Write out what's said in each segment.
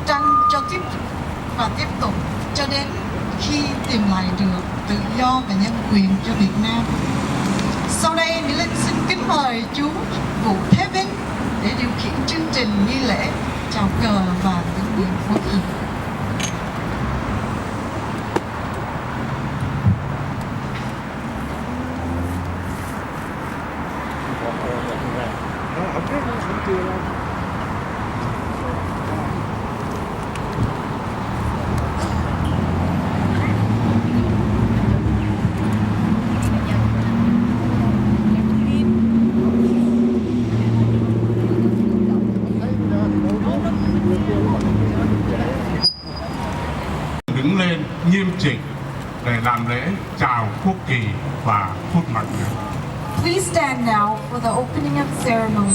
tranh cho tiếp tục cho đến khi tìm lại được tự do và nhân quyền cho Việt Nam. Sau đây, Mỹ Linh xin kính mời chú Vũ Thế Vinh để điều khiển chương trình nghi lễ chào cờ và tưởng niệm quốc hình. Đứng lên nghiêm chỉnh để làm lễ chào quốc kỳ và phút mặc niệm. Please stand now for the opening of ceremony.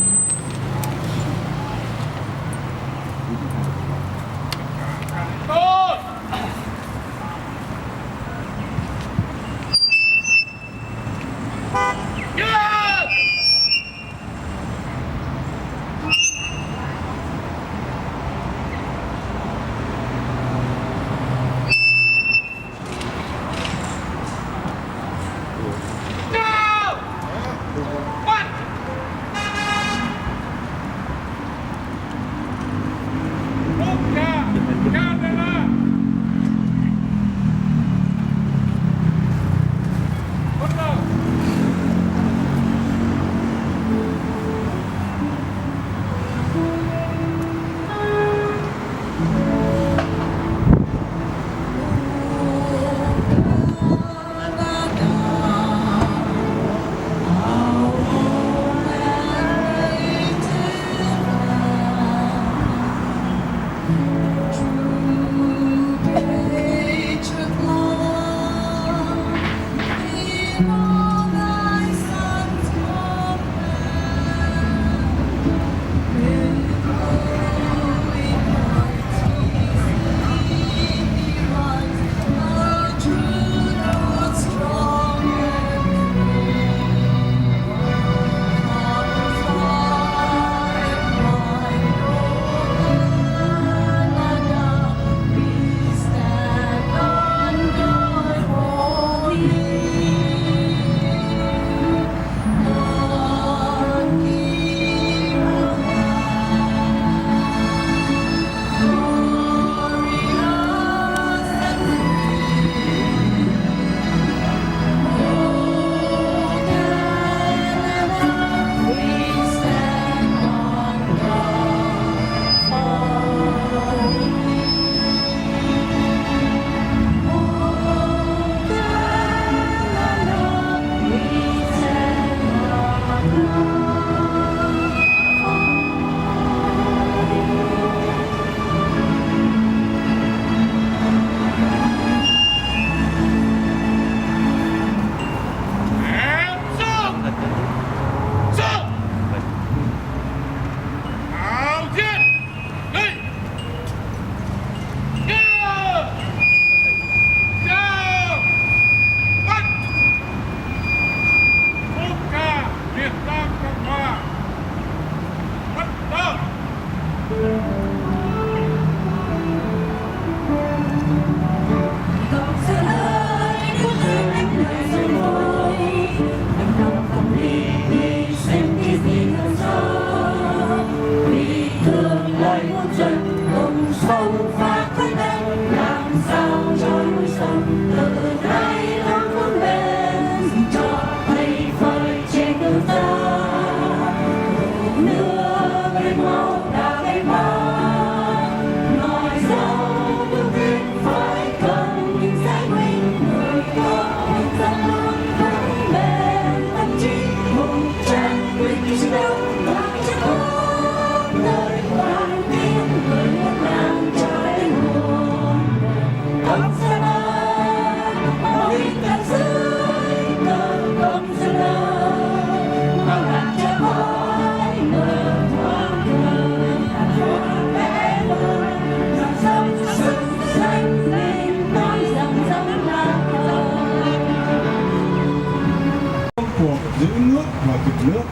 Giữ nước và dựng nước,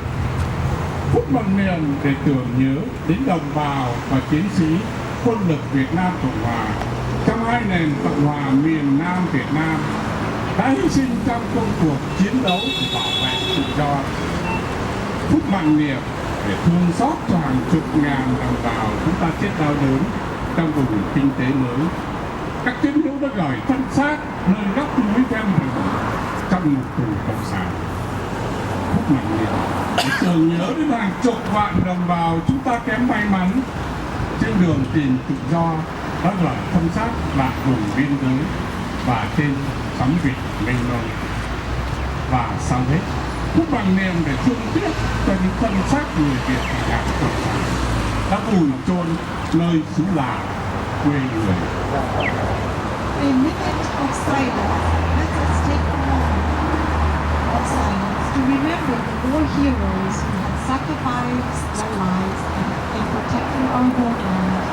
phút mặc niệm để tưởng nhớ đến đồng bào và chiến sĩ quân lực Việt Nam Cộng Hòa trong hai nền Cộng Hòa miền Nam Việt Nam đã hy sinh trong công cuộc chiến đấu để bảo vệ tự do. Phút mặc niệm để thương xót cho hàng chục ngàn đồng bào chúng ta chết đau đớn trong vùng kinh tế mới. Các chiến hữu đã gửi thân xác nơi góc núi ven rừng trong một tù cộng sản. Phút mặc niệm để tưởng nhớ đến hàng chục vạn đồng bào chúng ta kém may mắn trên đường tìm tự do đã gửi thân xác lại vùng biên giới và trên sóng Việt mênh mông. Và sau hết, phút bằng niệm để thương tiếc cho những thân xác người Việt bị áp cộng sản đã vùi chôn nơi xứ Lào quê người. A minute of silence. Let us take a moment of silence to remember the war heroes who had sacrificed their lives in protecting our homeland,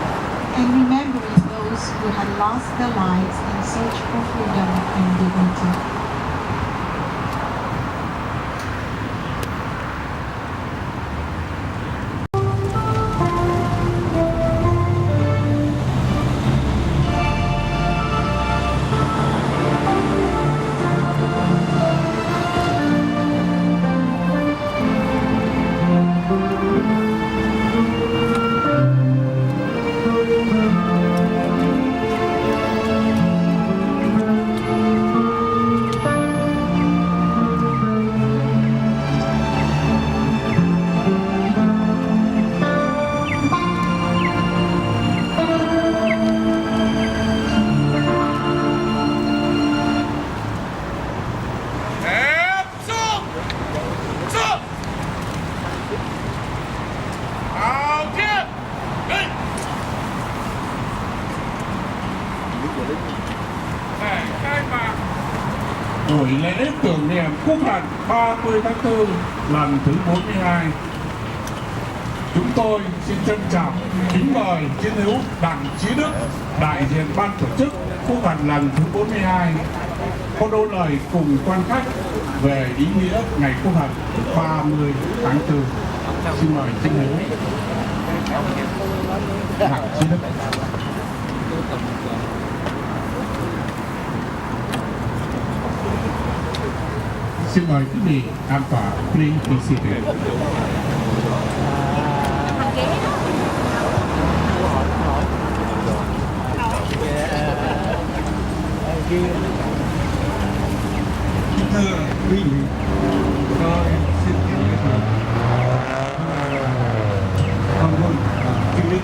and remembering those who had lost their lives in search for freedom and dignity. Buổi lễ tưởng niệm quốc hận 30 tháng 4 lần thứ 42. Chúng tôi xin trân trọng kính mời chiến hữu Đặng Chí Đức, đại diện ban tổ chức quốc hận lần thứ 42, có đôi lời cùng quan khách về ý nghĩa ngày quốc hận 30 tháng 4. Xin mời chiến hữu Đặng Chí Đức. Xin mời quý vị an tọa. Please be seated. Thưa quý vị, tôi xin kính giới thiệu con quân Chí Đức.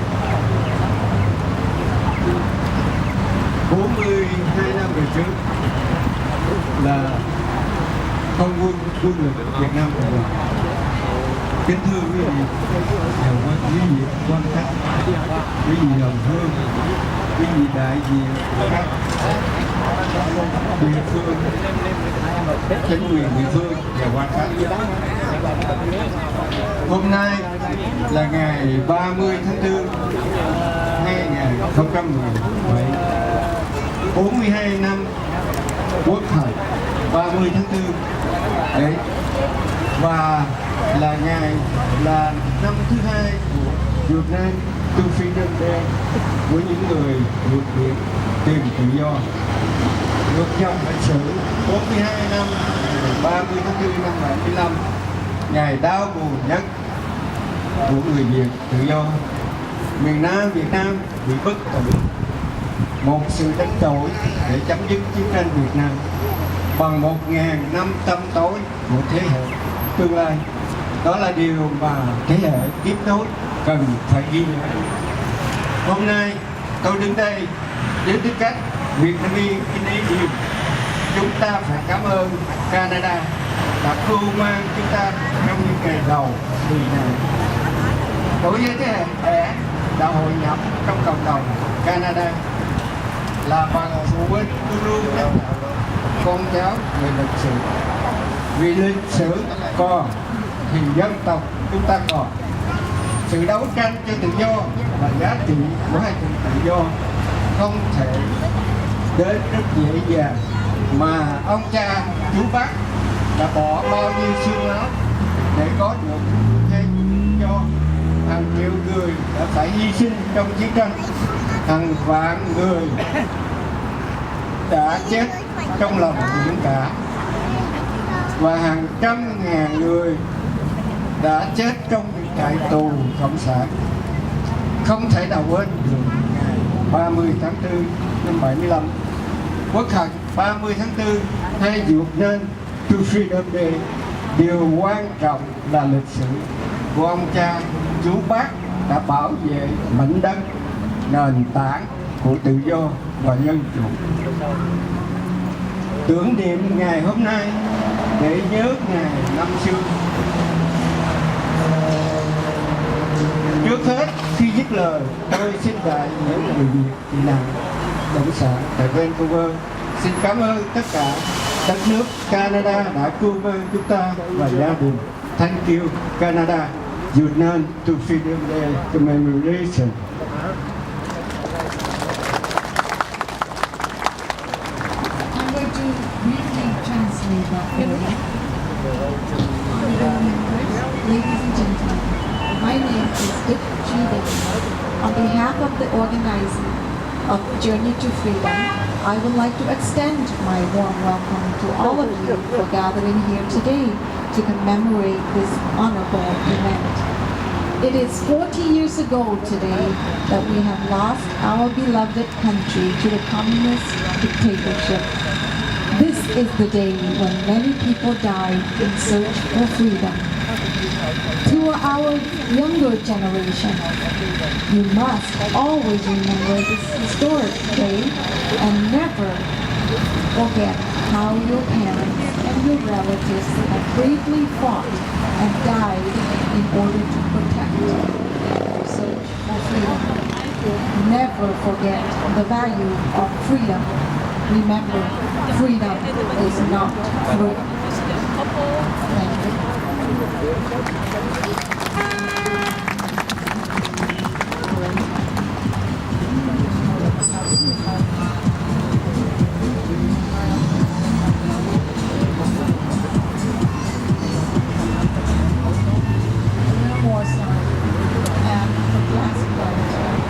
42 năm về trước là không quân lực Việt Nam Cộng Hòa. Kính thưa quý vị, quý vị quan khách, quý vị đồng hương, quý vị đại diện các địa phương, chính quyền địa phương và quan khách. Hôm nay là ngày 30 tháng 4 2017, 42 năm Quốc hận 30 tháng 4 đấy, và là năm thứ hai của Việt Nam từ Freedom Day, của những người vượt biển tìm tự do. Ngược dòng lịch sử 42 năm 30 tháng 4 năm 75, ngày đau buồn nhất của người Việt tự do. Miền Nam Việt Nam bị bất tử, một sự đánh đổi để chấm dứt chiến tranh Việt Nam bằng 1.500 tối của thế hệ tương lai. Đó là điều mà thế hệ tiếp nối cần phải ghi nhớ. Hôm nay tôi đứng đây với tư cách Vietnamese Canadian. Chúng ta phải cảm ơn Canada đã cưu mang chúng ta trong những ngày đầu vì này. Đối với thế hệ trẻ đã hội nhập trong cộng đồng Canada, là bằng phụ huynh luôn luôn nhắc nhở con cháu về lịch sử. Vì lịch sử còn thì dân tộc chúng ta còn. Sự đấu tranh cho tự do và giá trị của hai chữ tự do không thể đến rất dễ dàng, mà ông cha chú bác đã bỏ bao nhiêu xương máu để có được hai chữ tự do hàng triệu người đã phải hy sinh trong chiến tranh, hàng vạn người đã chết trong lòng biển cả, và hàng trăm ngàn người đã chết trong những trại tù cộng sản. Không thể nào quên được ngày 30 tháng 4 năm 75, Quốc hận 30 tháng 4 hay vượt nên To Freedom Day. Điều quan trọng là lịch sử của ông cha chú bác đã bảo vệ mảnh đất, nền tảng của tự do và dân chủ. Tưởng niệm ngày hôm nay để nhớ ngày năm xưa. Trước hết, khi dứt lời, tôi xin đại những người Việt tị nạn cộng sản tại Vancouver. Xin cảm ơn tất cả đất nước Canada đã cứu vớt chúng ta và gia đình. Thank you, Canada. You've known to Freedom Day commemoration. I'm going to briefly translate that for you. Honorable members, ladies and gentlemen, my name is Gia Nã Đại. On behalf of the organizer of Journey to Freedom, I would like to extend my warm welcome to all of you for gathering here today to commemorate this honorable event. It is 40 years ago today that we have lost our beloved country to the communist dictatorship. This is the day when many people died in search for freedom. To our younger generation, you must always remember this historic day and never forget how your parents and your relatives have bravely fought and died in order to protect your search for freedom. Never forget the value of freedom. Remember, freedom is not free. Thank you.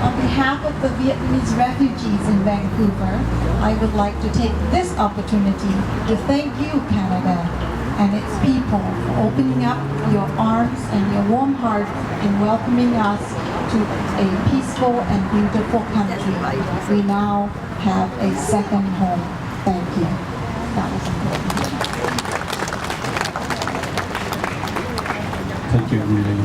On behalf of the Vietnamese refugees in Vancouver, I would like to take this opportunity to thank you, Canada, and its people for opening up your arms and your warm heart in welcoming us to a peaceful and beautiful country. We now have a second home. Thank you. That was important. Thank you, Emily.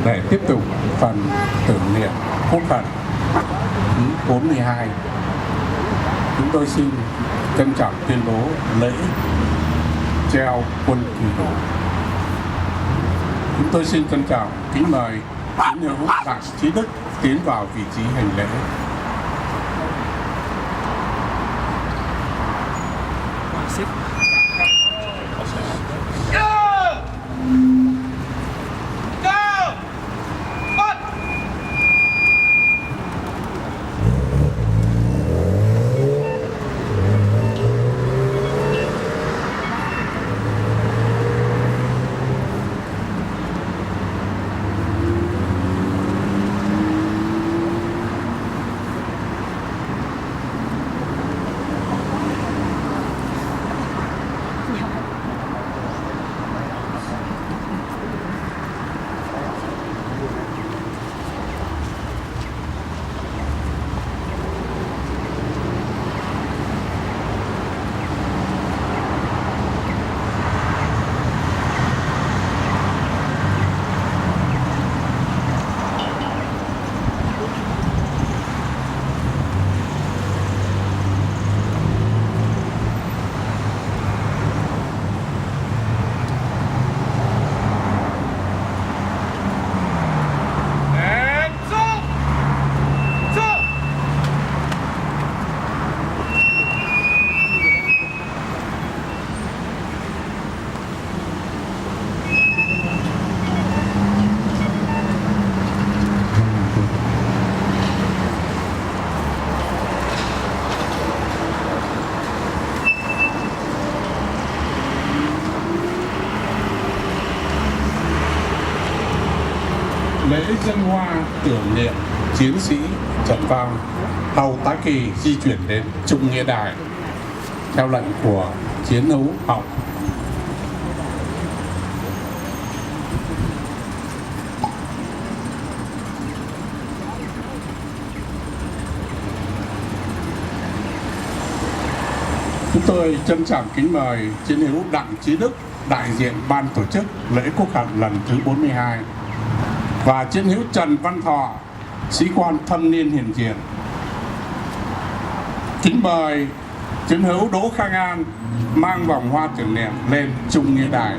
Để tiếp tục phần tưởng niệm quốc hận thứ 42, chúng tôi xin trân trọng tuyên bố lễ treo quân kỳ đỏ. Chúng tôi xin trân trọng kính mời tín hữu Đặng Trí Đức tiến vào vị trí hành lễ. lễ dân hoa tưởng niệm chiến sĩ trận vong hầu tá kỳ di chuyển đến Trung Nghĩa Đài theo lệnh của chiến hữu Hậu. Chúng tôi trân trọng kính mời chiến hữu Đặng Chí Đức, đại diện ban tổ chức lễ quốc khánh lần thứ 42, và chiến hữu Trần Văn Thọ, sĩ quan thâm niên hiện diện. Kính mời chiến hữu Đỗ Khang An mang vòng hoa tưởng niệm lên Trung Nghĩa Đài.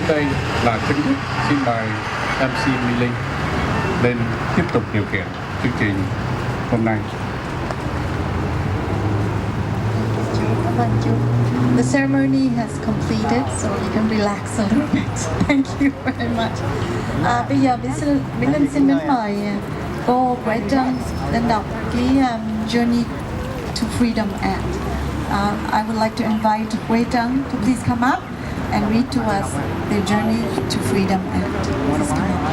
Đây là chính thức xin mời MC Mỹ Linh lên tiếp tục điều khiển chương trình hôm nay. The ceremony has completed, so you can relax a little bit. Thank you very much. Bây giờ Mỹ Linh xin đến mời cô Quế Trân lên đọc cái Journey to Freedom Act. I would like to invite Quế Trân to please come up and read to us the Journey to Freedom Act. Please come up.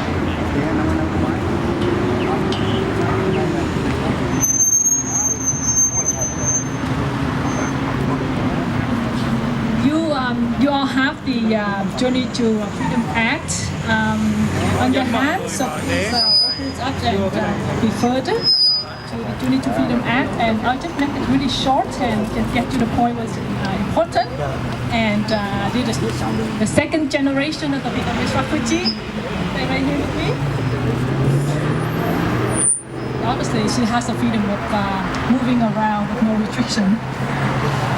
You all have the Journey to Freedom Act on your hands, so please open it up and refer to the Journey to Freedom Act. And I'll just make it really short and just get to the point what's important. And this is the second generation of the Vietnamese refugee. They right here with me. Obviously, she has the freedom of moving around with no restriction.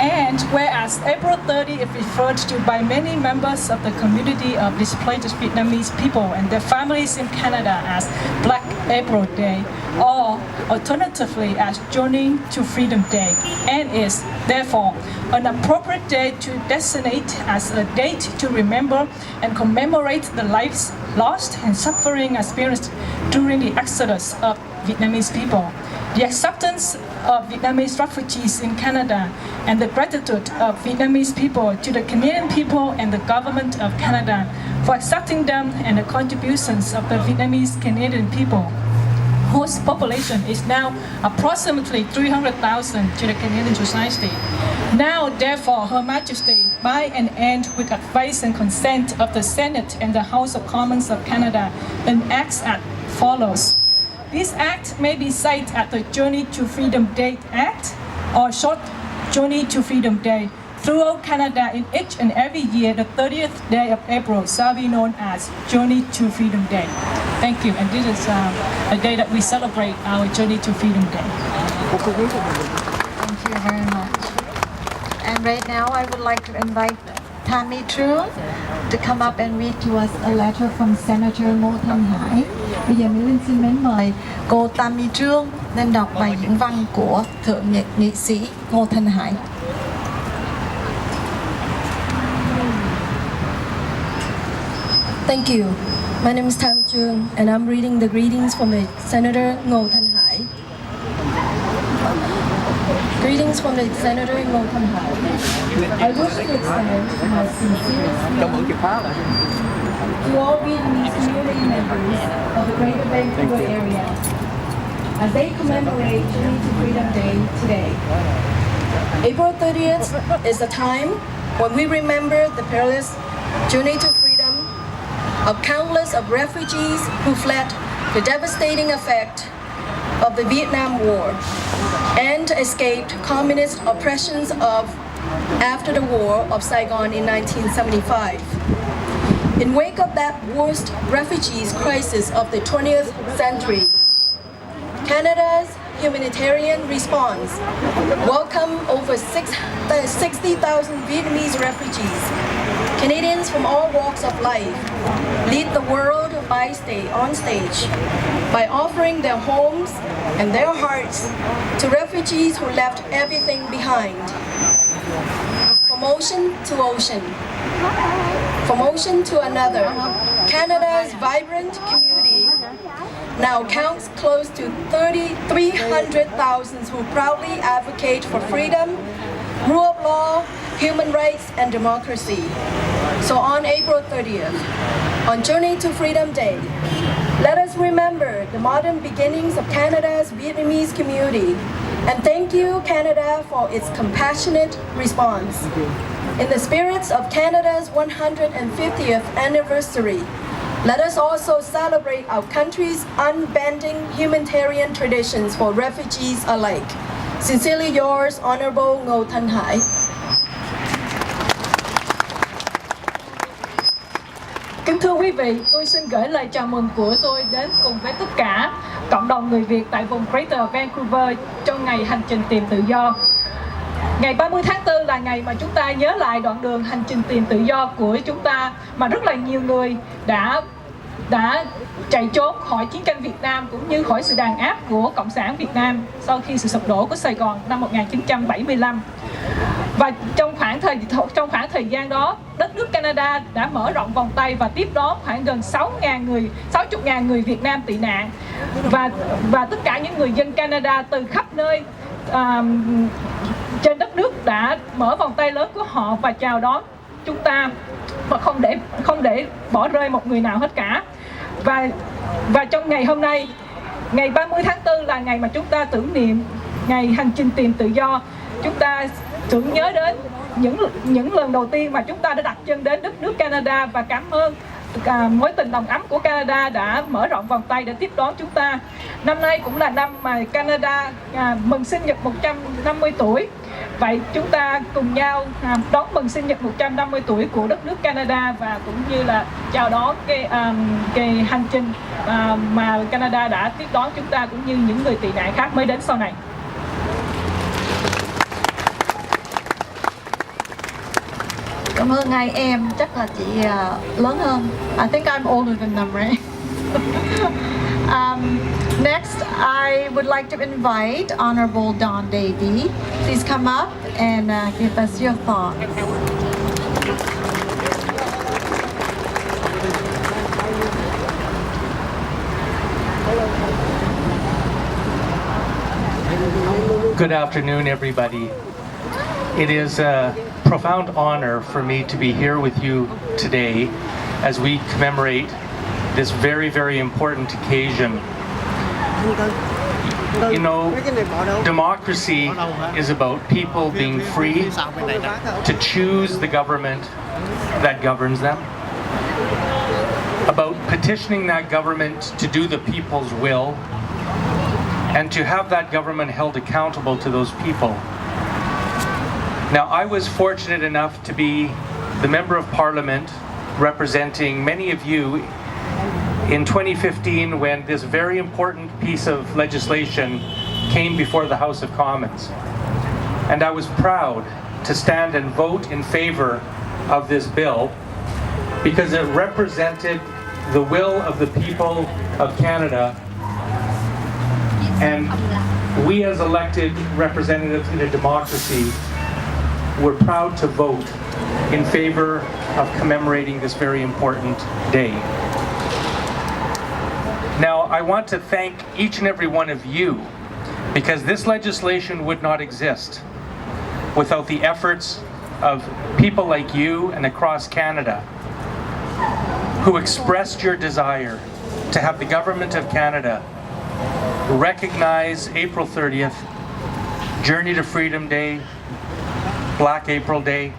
And whereas April 30 is referred to by many members of the community of displaced Vietnamese people and their families in Canada as Black April Day, or alternatively as Journey to Freedom Day, and is therefore an appropriate day to designate as a date to remember and commemorate the lives lost and suffering experienced during the exodus of Vietnamese people, the acceptance of Vietnamese refugees in Canada, and the gratitude of Vietnamese people to the Canadian people and the government of Canada for accepting them, and the contributions of the Vietnamese Canadian people, whose population is now approximately 300,000 to the Canadian society. Now, therefore, Her Majesty, by and with advice and consent of the Senate and the House of Commons of Canada, enacts as follows. This act may be cited as the Journey to Freedom Day Act, or short Journey to Freedom Day. Throughout Canada, in each and every year, the 30th day of April shall be known as Journey to Freedom Day. Thank you, and this is a day that we celebrate our Journey to Freedom Day. Thank you very much. And right now, I would like to invite Tammy Trương to come up and read to us a letter from Senator Ngô Thanh Hải. Bây giờ Mỹ Linh xin mến mời cô Tammy Trương lên đọc bài diễn văn của Thượng nghị sĩ Ngô Thanh Hải. Thank you. My name is Tammy Trương, and I'm reading the greetings from the Senator Ngô Thanh Hải. Greetings from the Senator Ngô Thanh Hải. I wish to extend my sincerest greetings to all Vietnamese community members of the Greater Vancouver area as they commemorate Journey to Freedom Day today. April 30th is the time when we remember the perilous journey to freedom of countless of refugees who fled the devastating effect of the Vietnam War and escaped communist oppressions after the War of Saigon in 1975. In wake of that worst refugees crisis of the 20th century, Canada's humanitarian response welcomed over 60,000 Vietnamese refugees. Canadians from all walks of life lead the world on stage by offering their homes and their hearts to refugees who left everything behind. From ocean to ocean, from ocean to another, Canada's vibrant community now counts close to 300,000 who proudly advocate for freedom, rule of law, human rights, and democracy. So on April 30th, on Journey to Freedom Day, let us remember the modern beginnings of Canada's Vietnamese community and thank you, Canada, for its compassionate response. In the spirit of Canada's 150th anniversary, let us also celebrate our country's unbending humanitarian traditions for refugees alike. Sincerely yours, Honorable Ngô Thanh Hải. Kính thưa quý vị, tôi xin gửi lời chào mừng của tôi đến cùng với tất cả cộng đồng người Việt tại vùng Greater Vancouver trong ngày hành trình tìm tự do. Ngày 30 tháng 4 là ngày mà chúng ta nhớ lại đoạn đường hành trình tìm tự do của chúng ta mà rất là nhiều người đã chạy trốn khỏi chiến tranh Việt Nam cũng như khỏi sự đàn áp của Cộng sản Việt Nam sau khi sự sụp đổ của Sài Gòn năm 1975. Và trong khoảng thời gian đó, đất nước Canada đã mở rộng vòng tay và tiếp đón khoảng gần 60.000 người Việt Nam tị nạn và tất cả những người dân Canada từ khắp nơi trên đất nước đã mở vòng tay lớn của họ và chào đón chúng ta và không để bỏ rơi một người nào hết cả. Và trong ngày hôm nay, ngày 30 tháng 4 là ngày mà chúng ta tưởng niệm ngày hành trình tìm tự do. Chúng ta tưởng nhớ đến những lần đầu tiên mà chúng ta đã đặt chân đến đất nước Canada và cảm ơn mối tình nồng ấm của Canada đã mở rộng vòng tay để tiếp đón chúng ta. Năm nay cũng là năm mà Canada mừng sinh nhật 150 tuổi. Vậy chúng ta cùng nhau đón mừng sinh nhật 150 tuổi của đất nước Canada và cũng như là chào đón cái hành trình mà Canada đã tiếp đón chúng ta cũng như những người tị nạn khác mới đến sau này. Cảm ơn hai em, chắc là chị lớn hơn. I think I'm older than them, right? Next, I would like to invite Honorable Don Davey. Please come up and give us your thoughts. Good afternoon, everybody. It is a profound honor for me to be here with you today as we commemorate this very, very important occasion. You know, democracy is about people being free to choose the government that governs them, about petitioning that government to do the people's will, and to have that government held accountable to those people. Now, I was fortunate enough to be the Member of Parliament representing many of you in 2015 when this very important piece of legislation came before the House of Commons. And I was proud to stand and vote in favor of this bill because it represented the will of the people of Canada, and we as elected representatives in a democracy we're proud to vote in favor of commemorating this very important day. Now, I want to thank each and every one of you because this legislation would not exist without the efforts of people like you and across Canada who expressed your desire to have the Government of Canada recognize April 30th, Journey to Freedom Day, Black April Day,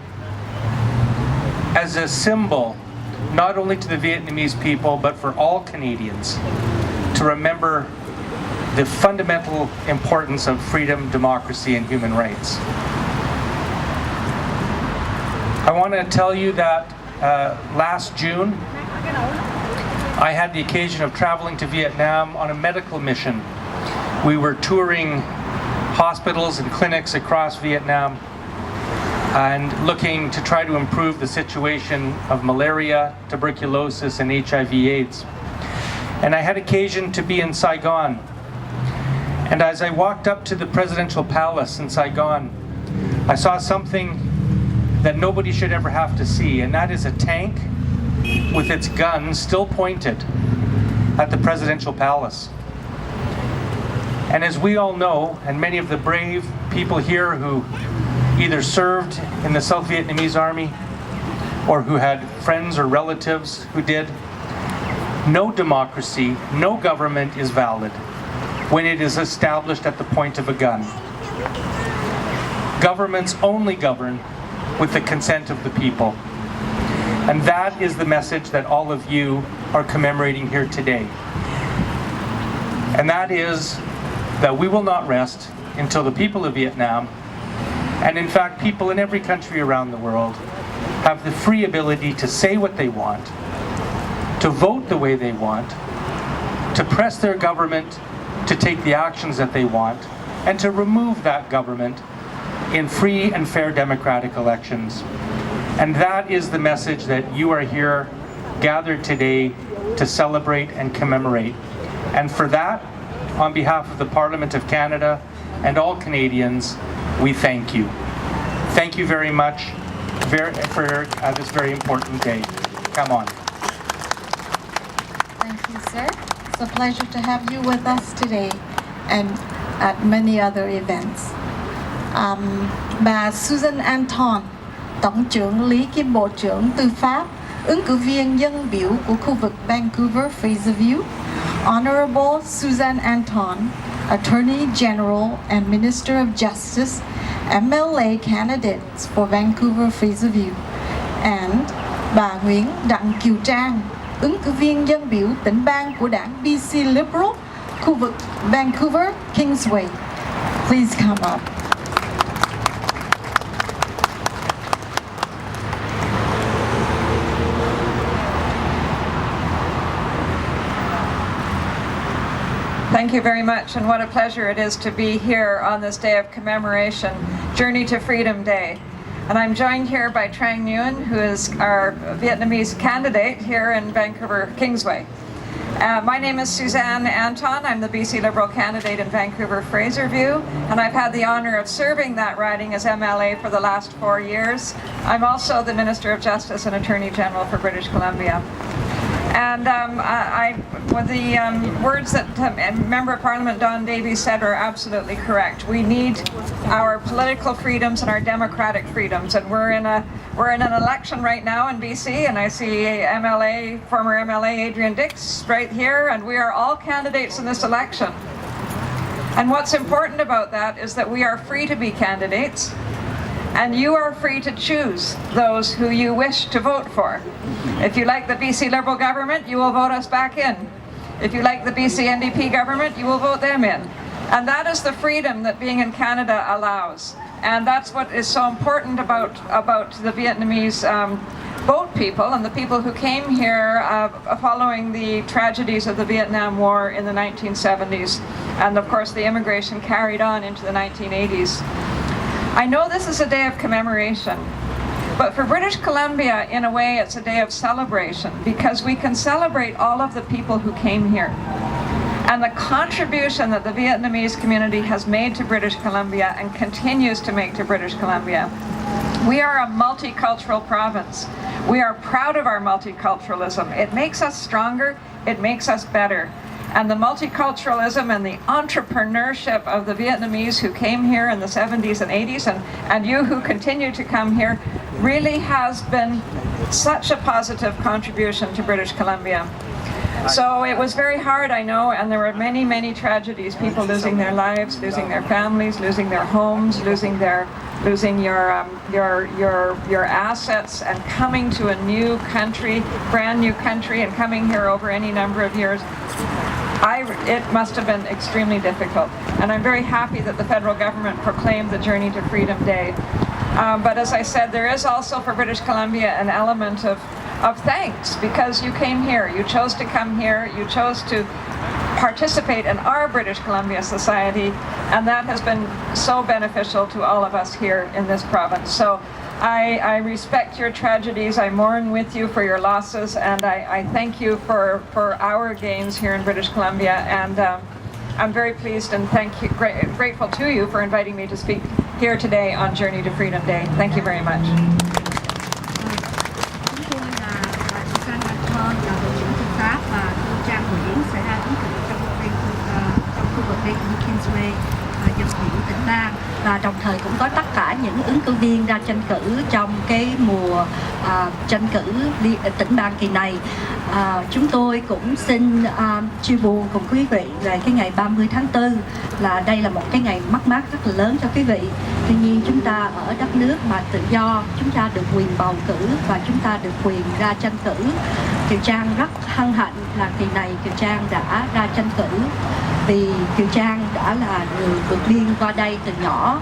as a symbol not only to the Vietnamese people but for all Canadians to remember the fundamental importance of freedom, democracy, and human rights. I want to tell you that last June, I had the occasion of traveling to Vietnam on a medical mission. We were touring hospitals and clinics across Vietnam and looking to try to improve the situation of malaria, tuberculosis, and HIV/AIDS. And I had occasion to be in Saigon. And as I walked up to the presidential palace in Saigon, I saw something that nobody should ever have to see, and that is a tank with its gun still pointed at the presidential palace. And as we all know, and many of the brave people here who either served in the South Vietnamese Army or who had friends or relatives who did, no democracy, no government is valid when it is established at the point of a gun. Governments only govern with the consent of the people. And that is the message that all of you are commemorating here today. And that is that we will not rest until the people of Vietnam, and in fact people in every country around the world, have the free ability to say what they want, to vote the way they want, to press their government to take the actions that they want, and to remove that government in free and fair democratic elections. And that is the message that you are here gathered today to celebrate and commemorate. And for that, on behalf of the Parliament of Canada and all Canadians, we thank you. Thank you very much for this very important day. Come on. Thank you, sir. It's a pleasure to have you with us today and at many other events. Bà Susan Anton, Tổng trưởng Lý kiêm Bộ trưởng Tư pháp, ứng cử viên dân biểu của khu vực Vancouver Fraser View. Honorable Susan Anton, Attorney General and Minister of Justice, MLA candidates for Vancouver Fraser View. And bà Nguyễn Đặng Kiều Trang, ứng cử viên dân biểu tỉnh bang của đảng BC Liberal, khu vực Vancouver Kingsway. Please come up. Thank you very much, and what a pleasure it is to be here on this day of commemoration, Journey to Freedom Day. And I'm joined here by Trang Nguyen, who is our Vietnamese candidate here in Vancouver Kingsway. My name is Suzanne Anton. I'm the BC Liberal candidate in Vancouver Fraser View, and I've had the honor of serving that riding as MLA for the last 4 years. I'm also the Minister of Justice and Attorney General for British Columbia. And the words that Member of Parliament Don Davies said are absolutely correct. We need our political freedoms and our democratic freedoms, and we're in an election right now in BC, and I see former MLA Adrian Dix right here, and we are all candidates in this election. And what's important about that is that we are free to be candidates, and you are free to choose those who you wish to vote for. If you like the BC Liberal government, you will vote us back in. If you like the BC NDP government, you will vote them in. And that is the freedom that being in Canada allows. And that's what is so important about the Vietnamese boat people and the people who came here following the tragedies of the Vietnam War in the 1970s. And of course the immigration carried on into the 1980s. I know this is a day of commemoration, but for British Columbia, in a way, it's a day of celebration because we can celebrate all of the people who came here and the contribution that the Vietnamese community has made to British Columbia and continues to make to British Columbia. We are a multicultural province. We are proud of our multiculturalism. It makes us stronger, it makes us better. And the multiculturalism and the entrepreneurship of the Vietnamese who came here in the 70s and 80s and you who continue to come here really has been such a positive contribution to British Columbia. So it was very hard, I know, and there were many, many tragedies, people losing their lives, losing their families, losing their homes, losing your assets, and coming to a new country, brand new country, and coming here over any number of years. it must have been extremely difficult. And I'm very happy that the federal government proclaimed the Journey to Freedom Day. But as I said, there is also for British Columbia an element of thanks, because you came here, you chose to come here, you chose to participate in our British Columbia society, and that has been so beneficial to all of us here in this province. So I respect your tragedies, I mourn with you for your losses, and I thank you for our gains here in British Columbia, and I'm very pleased and grateful to you for inviting me to speak here today on Journey to Freedom Day. Thank you very much. Chúng tôi là Gia Nã Đại, là đội trưởng tư pháp, và cô Trang Nguyễn sẽ ra ứng cử trong khu vực đây của Kingsway, dân biểu tỉnh bang, và đồng thời cũng có tất cả những ứng cử viên ra tranh cử trong cái mùa tranh cử tỉnh bang kỳ này. Chúng tôi cũng xin chia buồn cùng quý vị về cái ngày 30 tháng 4 là đây là một cái ngày mất mát rất là lớn cho quý vị. Tuy nhiên chúng ta ở đất nước mà tự do, chúng ta được quyền bầu cử và chúng ta được quyền ra tranh cử. Kiều Trang rất hân hạnh là kỳ này Kiều Trang đã ra tranh cử, vì Kiều Trang đã là người vượt biên qua đây từ nhỏ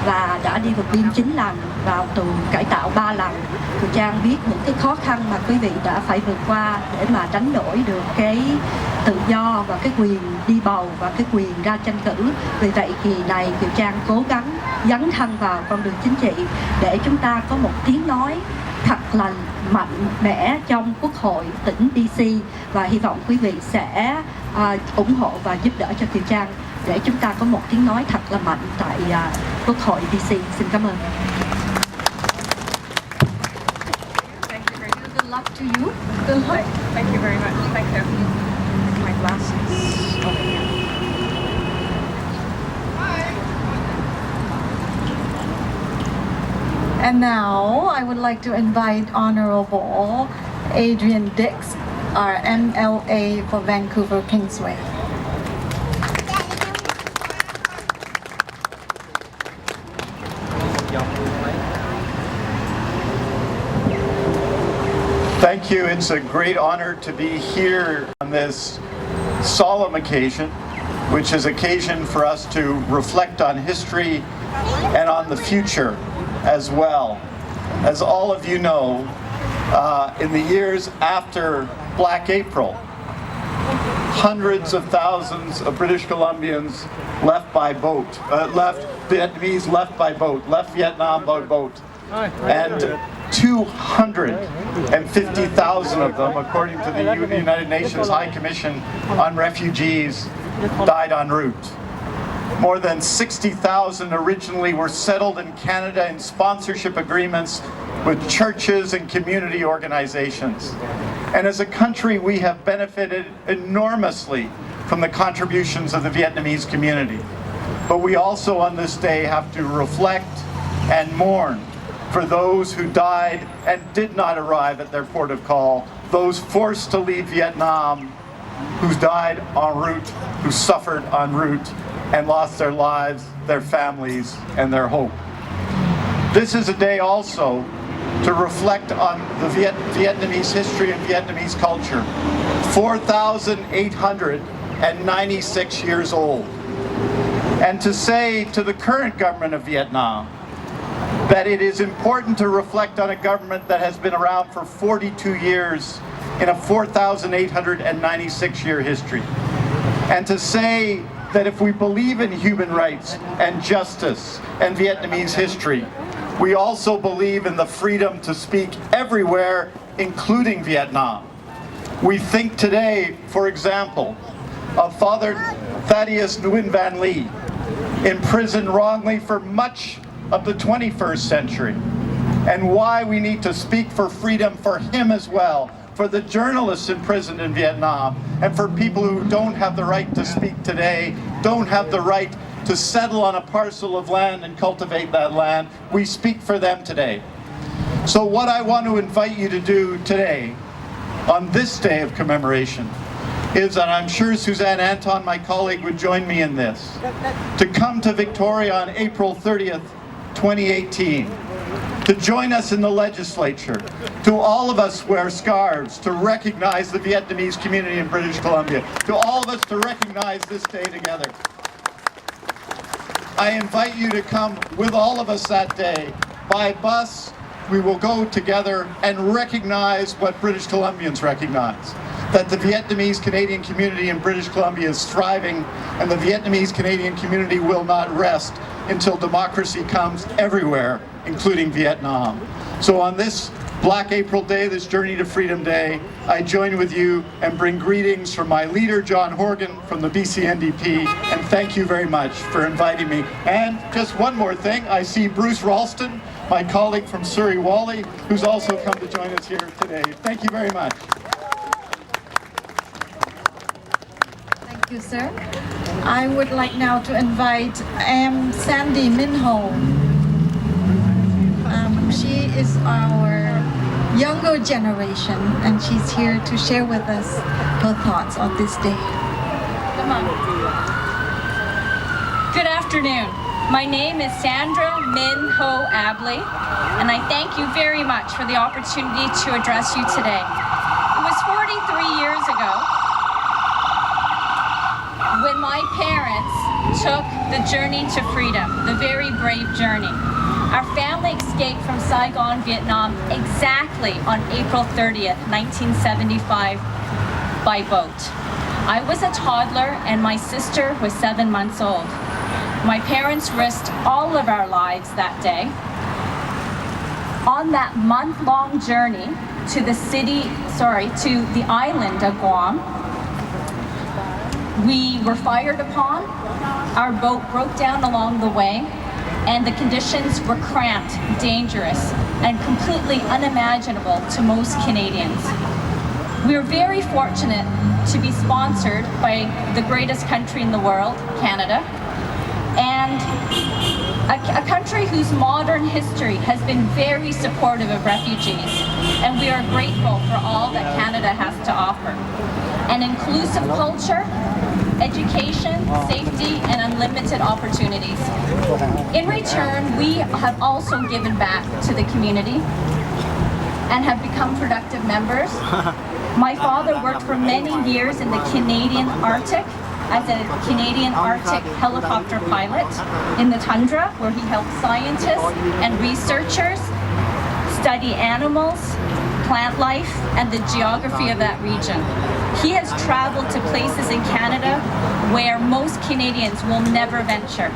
và đã đi vượt biên 9 lần, vào tù cải tạo 3 lần. Kiều Trang biết những cái khó khăn mà quý vị đã phải vượt qua để mà đánh đổi được cái tự do và cái quyền đi bầu và cái quyền ra tranh cử. Vì vậy kỳ này Kiều Trang cố gắng dấn thân vào con đường chính trị để chúng ta có một tiếng nói thật là mạnh mẽ trong Quốc hội tỉnh BC, và hy vọng quý vị sẽ ủng hộ và giúp đỡ cho Kiều Trang để chúng ta có một tiếng nói thật là mạnh tại Quốc hội BC. Xin cảm ơn. Good luck to you. Good luck. Thank you very much. Thank you. My glasses over here. And now I would like to invite Honorable Adrian Dix, our MLA for Vancouver Kingsway. Thank you. It's a great honor to be here on this solemn occasion, which is occasion for us to reflect on history and on the future as well. As all of you know, in the years after Black April, hundreds of thousands of British Columbians left by boat, Vietnamese left by boat, left Vietnam by boat, and 250,000 of them, according to the United Nations High Commission on Refugees, died en route. More than 60,000 originally were settled in Canada in sponsorship agreements with churches and community organizations. And as a country, we have benefited enormously from the contributions of the Vietnamese community. But we also on this day have to reflect and mourn for those who died and did not arrive at their port of call, those forced to leave Vietnam, who died en route, who suffered en route, and lost their lives, their families, and their hope. This is a day also to reflect on the Vietnamese history and Vietnamese culture. 4,896 years old. And to say to the current government of Vietnam that it is important to reflect on a government that has been around for 42 years in a 4,896-year history. And to say that if we believe in human rights and justice and Vietnamese history, we also believe in the freedom to speak everywhere, including Vietnam. We think today, for example, of Father Thaddeus Nguyen Van Ly, imprisoned wrongly for much of the 21st century, and why we need to speak for freedom for him as well, for the journalists imprisoned in Vietnam, and for people who don't have the right to speak today, don't have the right to settle on a parcel of land and cultivate that land. We speak for them today. So what I want to invite you to do today, on this day of commemoration, is, and I'm sure Suzanne Anton, my colleague, would join me in this, to come to Victoria on April 30th, 2018, to join us in the legislature, to all of us wear scarves to recognize the Vietnamese community in British Columbia, to all of us to recognize this day together. I invite you to come with all of us that day. By bus, we will go together and recognize what British Columbians recognize, that the Vietnamese Canadian community in British Columbia is thriving, and the Vietnamese Canadian community will not rest until democracy comes everywhere, including Vietnam. So on this Black April Day, this Journey to Freedom Day, I join with you and bring greetings from my leader, John Horgan, from the BC NDP, and thank you very much for inviting me. And just one more thing, I see Bruce Ralston, my colleague from Surrey Wally, who's also come to join us here today. Thank you very much. Thank you, sir. I would like now to invite Sandy Minho. She is our younger generation, and she's here to share with us her thoughts on this day. Come on. Good afternoon. My name is Sandra Min Ho Abley, and I thank you very much for the opportunity to address you today. It was 43 years ago when my parents took the journey to freedom, the very brave journey. Our family escaped from Saigon, Vietnam, exactly on April 30th, 1975, by boat. I was a toddler and my sister was 7 months old. My parents risked all of our lives that day. On that month-long journey to the island of Guam, we were fired upon, our boat broke down along the way, and the conditions were cramped, dangerous, and completely unimaginable to most Canadians. We were very fortunate to be sponsored by the greatest country in the world, Canada, and a country whose modern history has been very supportive of refugees, and we are grateful for all that Canada has to offer. An inclusive culture, education, safety, and unlimited opportunities. In return, we have also given back to the community and have become productive members. My father worked for many years in the Canadian Arctic as a Canadian Arctic helicopter pilot in the tundra, where he helped scientists and researchers study animals, plant life, and the geography of that region. He has traveled to places in Canada where most Canadians will never venture.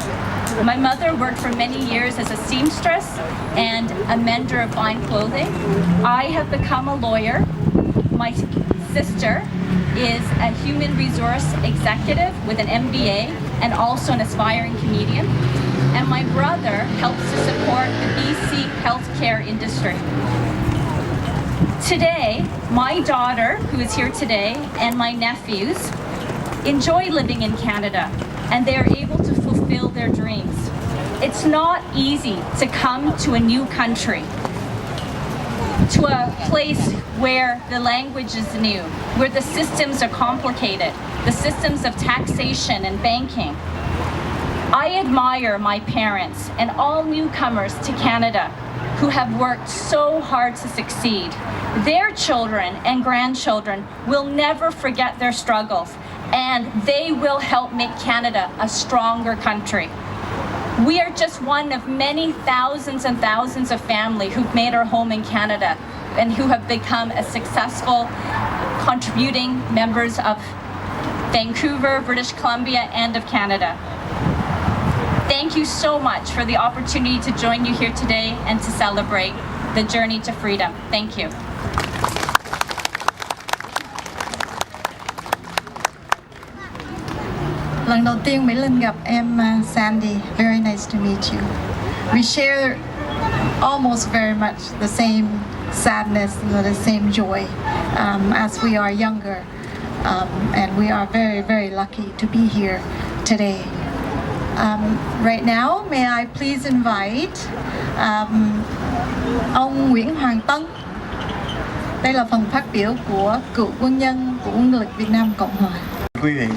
My mother worked for many years as a seamstress and a mender of fine clothing. I have become a lawyer. My sister is a human resource executive with an MBA and also an aspiring comedian. And my brother helps to support the BC healthcare industry. Today, my daughter, who is here today, and my nephews enjoy living in Canada, and they are able to fulfill their dreams. It's not easy to come to a new country, to a place where the language is new, where the systems are complicated, the systems of taxation and banking. I admire my parents and all newcomers to Canada who have worked so hard to succeed. Their children and grandchildren will never forget their struggles, and they will help make Canada a stronger country. We are just one of many thousands and thousands of families who've made our home in Canada and who have become a successful contributing members of Vancouver, British Columbia, and of Canada. Thank you so much for the opportunity to join you here today and to celebrate the journey to freedom. Thank you. Lần đầu tiên Mỹ Linh gặp em Sandy. Very nice to meet you. We share almost very much the same sadness and the same joy as we are younger. And we are very, very lucky to be here today. Right now, may I please invite ông Nguyễn Hoàng Tân. Đây là phần phát biểu của cựu quân nhân của Quân lực Việt Nam Cộng Hòa. Quý vị,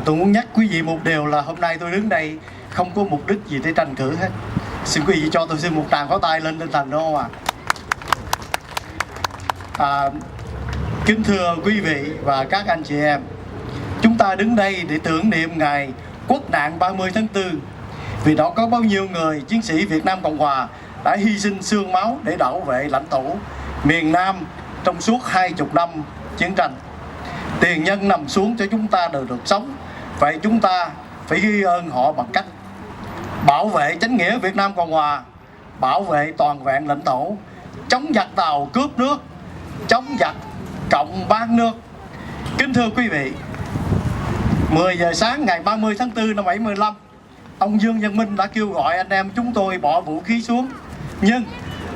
tôi muốn nhắc quý vị một điều là hôm nay tôi đứng đây không có mục đích gì để tranh cử hết. Xin quý vị cho tôi xin một tràng pháo tay lên tinh thần đúng không ạ? Kính thưa quý vị và các anh chị em, chúng ta đứng đây để tưởng niệm ngày Quốc nạn 30 tháng 4. Vì đó có bao nhiêu người chiến sĩ Việt Nam Cộng Hòa đã hy sinh xương máu để bảo vệ lãnh thổ miền Nam trong suốt 20 năm chiến tranh. Tiền nhân nằm xuống cho chúng ta được sống. Vậy chúng ta phải ghi ơn họ bằng cách bảo vệ chánh nghĩa Việt Nam Cộng Hòa, bảo vệ toàn vẹn lãnh thổ, chống giặc Tàu cướp nước, chống giặc Cộng bán nước. Kính thưa quý vị, 10 giờ sáng ngày 30 tháng 4 năm 75, ông Dương Văn Minh đã kêu gọi anh em chúng tôi bỏ vũ khí xuống. Nhưng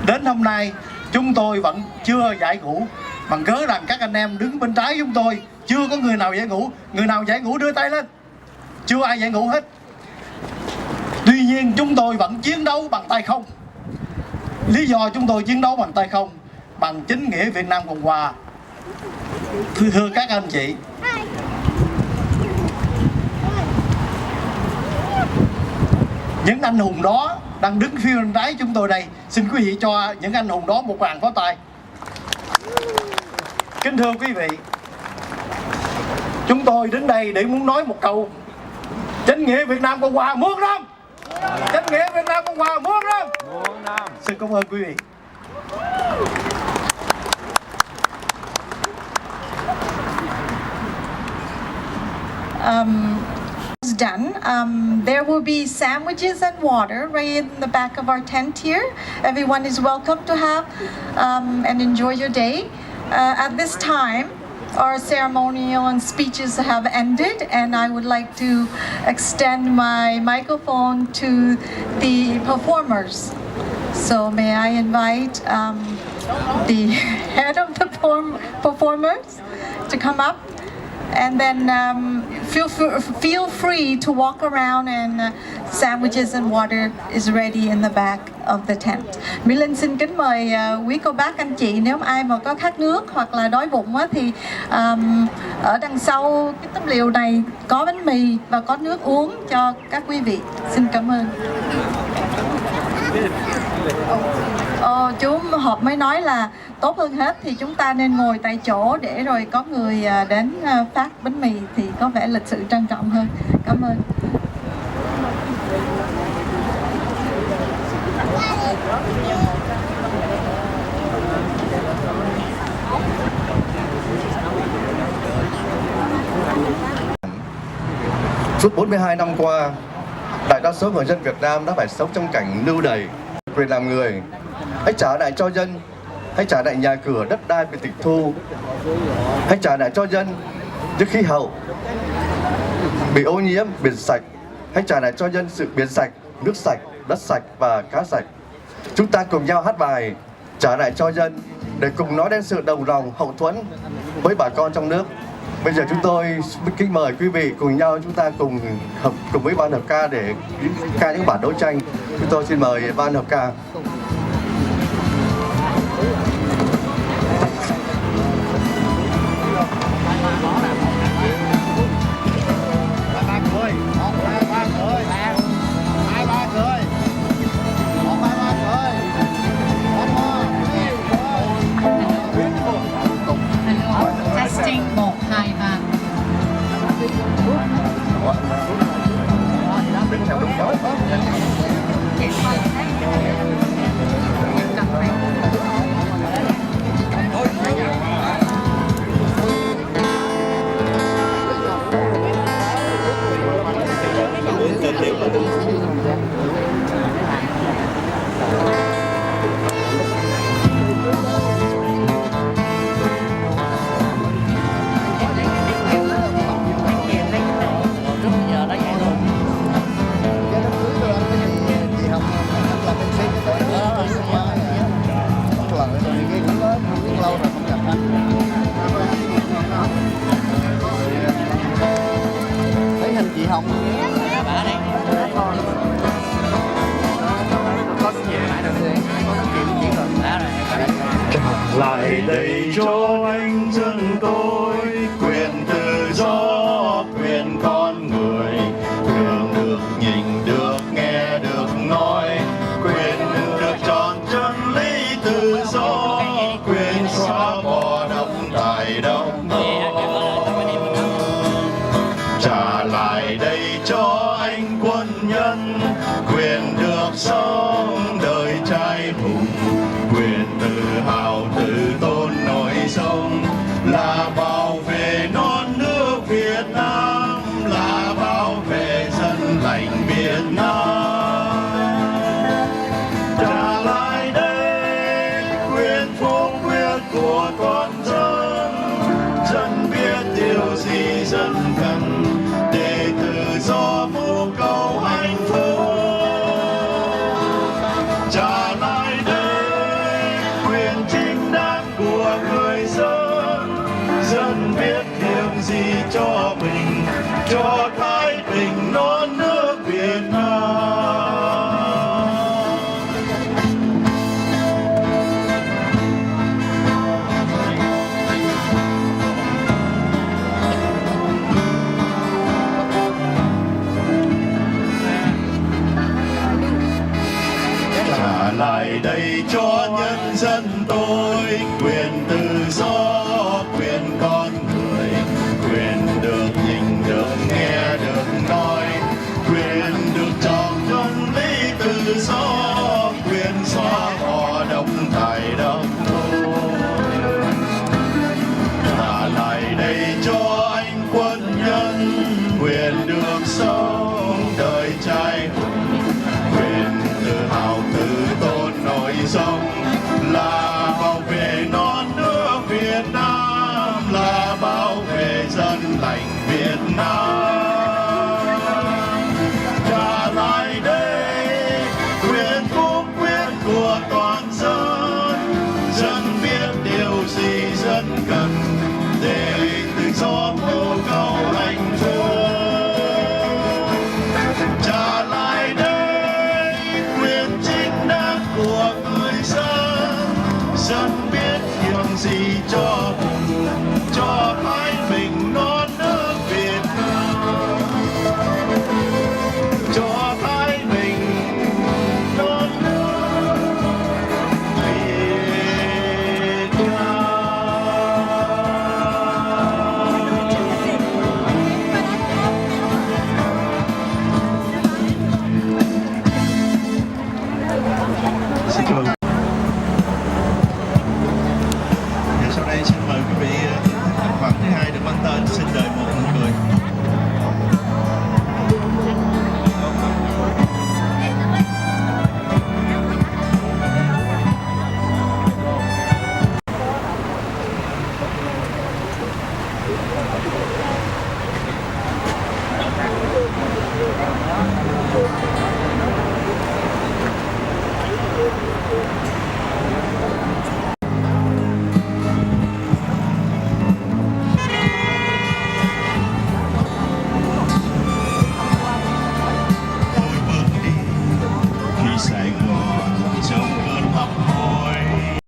đến hôm nay chúng tôi vẫn chưa giải ngũ, bằng cớ rằng các anh em đứng bên trái chúng tôi chưa có người nào giải ngũ. Người nào giải ngũ đưa tay lên. Chưa ai giải ngũ hết. Tuy nhiên chúng tôi vẫn chiến đấu bằng tay không. Lý do chúng tôi chiến đấu bằng tay không, bằng chính nghĩa Việt Nam Cộng Hòa, thưa các anh chị, những anh hùng đó đang đứng phía bên trái chúng tôi đây. Xin quý vị cho những anh hùng đó một tràng pháo tay. Kính thưa quý vị, chúng tôi đến đây để muốn nói một câu: chánh nghĩa Việt Nam Cộng Hòa muôn năm. Chánh nghĩa Việt Nam Cộng Hòa muôn năm. Xin cảm ơn quý vị. Done. There will be sandwiches and water right in the back of our tent here. Everyone is welcome to have and enjoy your day. At this time, our ceremonial and speeches have ended, and I would like to extend my microphone to the performers. So may I invite the head of the performers to come up, and then feel free to walk around, and sandwiches and water is ready in the back of the tent. Mỹ Linh xin kính mời quý cô bác anh chị, nếu ai mà có khát nước hoặc là đói bụng á, thì ở đằng sau cái tấm liều này có bánh mì và có nước uống cho các quý vị. Xin cảm ơn. Chú Họp mới nói là tốt hơn hết thì chúng ta nên ngồi tại chỗ để rồi có người đến phát bánh mì thì có vẻ lịch sự trân trọng hơn. Cảm ơn. Suốt 42 năm qua, đại đa số người dân Việt Nam đã phải sống trong cảnh lưu đày quyền làm người. Hãy trả lại cho dân, hãy trả lại nhà cửa, đất đai bị tịch thu, hãy trả lại cho dân những khí hậu bị ô nhiễm, biển sạch, hãy trả lại cho dân sự biển sạch, nước sạch, đất sạch và cá sạch. Chúng ta cùng nhau hát bài trả lại cho dân để cùng nói đến sự đồng lòng hậu thuẫn với bà con trong nước. Bây giờ chúng tôi kính mời quý vị cùng nhau, chúng ta cùng với ban hợp ca để ca những bản đấu tranh. Chúng tôi xin mời ban hợp ca. Testing 1, 2, 3. Đứng theo đúng chỗ. sống đời trai hùng, quyền tự hào tự tôn nổi sống, là bảo vệ non nước Việt Nam, là bảo vệ dân lành Việt Nam. Trả lại đây quyền phúc quyết của con dân, dân biết điều gì dân cần để tự do mưu cầu hạnh phúc. Trả lại đây quyền chính đáng của người dân, dân biết điều gì cho mình, cho thái bình non nước Việt Nam. Trả lại đây cho nhân dân tôi quyền tự do